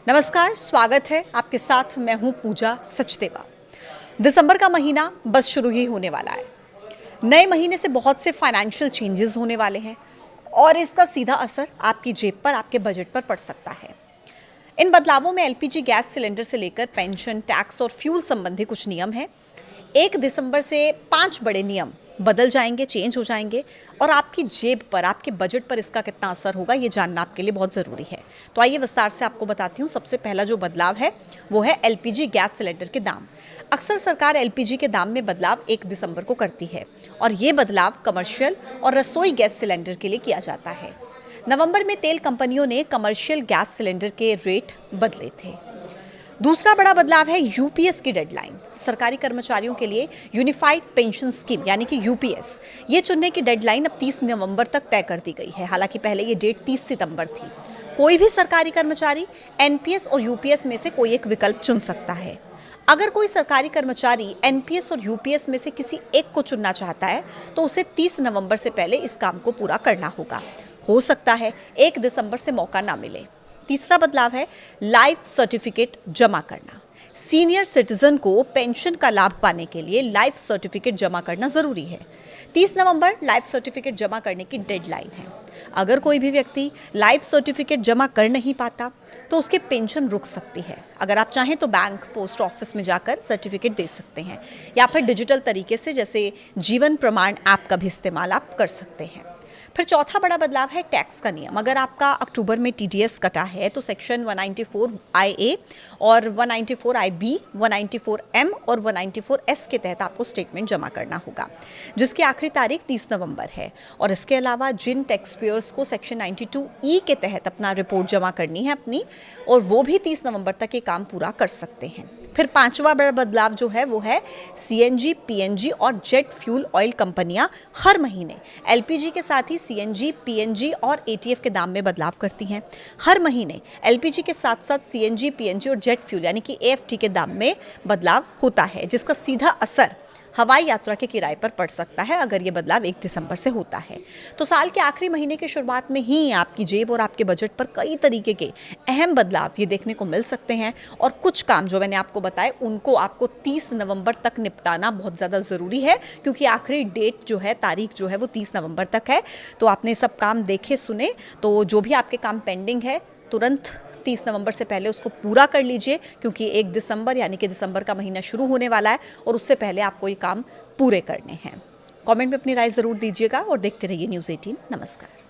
नमस्कार, स्वागत है आपके साथ। मैं हूं पूजा सचदेवा। दिसंबर का महीना बस शुरू ही होने वाला है। नए महीने से बहुत से फाइनेंशियल चेंजेस होने वाले हैं और इसका सीधा असर आपकी जेब पर, आपके बजट पर पड़ सकता है। इन बदलावों में एलपीजी गैस सिलेंडर से लेकर पेंशन, टैक्स और फ्यूल संबंधी कुछ नियम हैं। 1 दिसंबर से 5 बड़े नियम बदल जाएंगे, चेंज हो जाएंगे और आपकी जेब पर, आपके बजट पर इसका कितना असर होगा ये जानना आपके लिए बहुत ज़रूरी है। तो आइए विस्तार से आपको बताती हूँ। सबसे पहला जो बदलाव है वो है एलपीजी गैस सिलेंडर के दाम। अक्सर सरकार एलपीजी के दाम में बदलाव 1 दिसंबर को करती है और ये बदलाव कमर्शियल और रसोई गैस सिलेंडर के लिए किया जाता है। नवंबर में तेल कंपनियों ने कमर्शियल गैस सिलेंडर के रेट बदले थे। दूसरा बड़ा बदलाव है यूपीएस की डेडलाइन। सरकारी कर्मचारियों के लिए यूनिफाइड पेंशन स्कीम यानी कि यूपीएस, ये चुनने की डेडलाइन अब 30 नवंबर तक तय कर दी गई है। हालांकि पहले ये डेट 30 सितंबर थी। कोई भी सरकारी कर्मचारी एनपीएस और यूपीएस में से कोई एक विकल्प चुन सकता है। अगर कोई सरकारी कर्मचारी एनपीएस और यूपीएस में से किसी एक को चुनना चाहता है तो उसे 30 नवंबर से पहले इस काम को पूरा करना होगा। हो सकता है 1 दिसंबर से मौका ना मिले। तीसरा बदलाव है लाइफ सर्टिफिकेट जमा करना। सीनियर सिटीजन को पेंशन का लाभ पाने के लिए लाइफ सर्टिफिकेट जमा करना जरूरी है। 30 नवंबर लाइफ सर्टिफिकेट जमा करने की डेडलाइन है। अगर कोई भी व्यक्ति लाइफ सर्टिफिकेट जमा कर नहीं पाता तो उसकी पेंशन रुक सकती है। अगर आप चाहें तो बैंक, पोस्ट ऑफिस में जाकर सर्टिफिकेट दे सकते हैं या फिर डिजिटल तरीके से जैसे जीवन प्रमाण ऐप का भी इस्तेमाल आप कर सकते हैं। फिर चौथा बड़ा बदलाव है टैक्स का नियम। अगर आपका अक्टूबर में टीडीएस कटा है तो सेक्शन 194IA और 194IB, 194M और 194S के तहत आपको स्टेटमेंट जमा करना होगा, जिसकी आखिरी तारीख 30 नवंबर है। और इसके अलावा जिन टैक्स पेयर्स को सेक्शन 92E के तहत अपना रिपोर्ट जमा करनी है अपनी, और वो भी 30 नवंबर तक ये काम पूरा कर सकते हैं। फिर पांचवा बड़ा बदलाव जो है वो है सीएनजी, पीएनजी और जेट फ्यूल ऑयल कंपनियां हर महीने एलपीजी के साथ ही सीएनजी, पीएनजी और एटीएफ के दाम में बदलाव करती हैं। हर महीने एलपीजी के साथ साथ सीएनजी, पीएनजी और जेट फ्यूल यानी कि एएफटी के दाम में बदलाव होता है, जिसका सीधा असर हवाई यात्रा के किराए पर पड़ सकता है अगर ये बदलाव 1 दिसंबर से होता है। तो साल के आखिरी महीने की शुरुआत में ही आपकी जेब और आपके बजट पर कई तरीके के अहम बदलाव ये देखने को मिल सकते हैं और कुछ काम जो मैंने आपको बताए उनको आपको 30 नवंबर तक निपटाना बहुत ज़्यादा ज़रूरी है, क्योंकि आखिरी डेट जो है, तारीख जो है वो 30 नवंबर तक है। तो आपने सब काम देखे सुने, तो जो भी आपके काम पेंडिंग है तुरंत 30 नवंबर से पहले उसको पूरा कर लीजिए, क्योंकि 1 दिसंबर यानी कि दिसंबर का महीना शुरू होने वाला है और उससे पहले आपको ये काम पूरे करने हैं। कमेंट में अपनी राय ज़रूर दीजिएगा और देखते रहिए न्यूज़ 18। नमस्कार।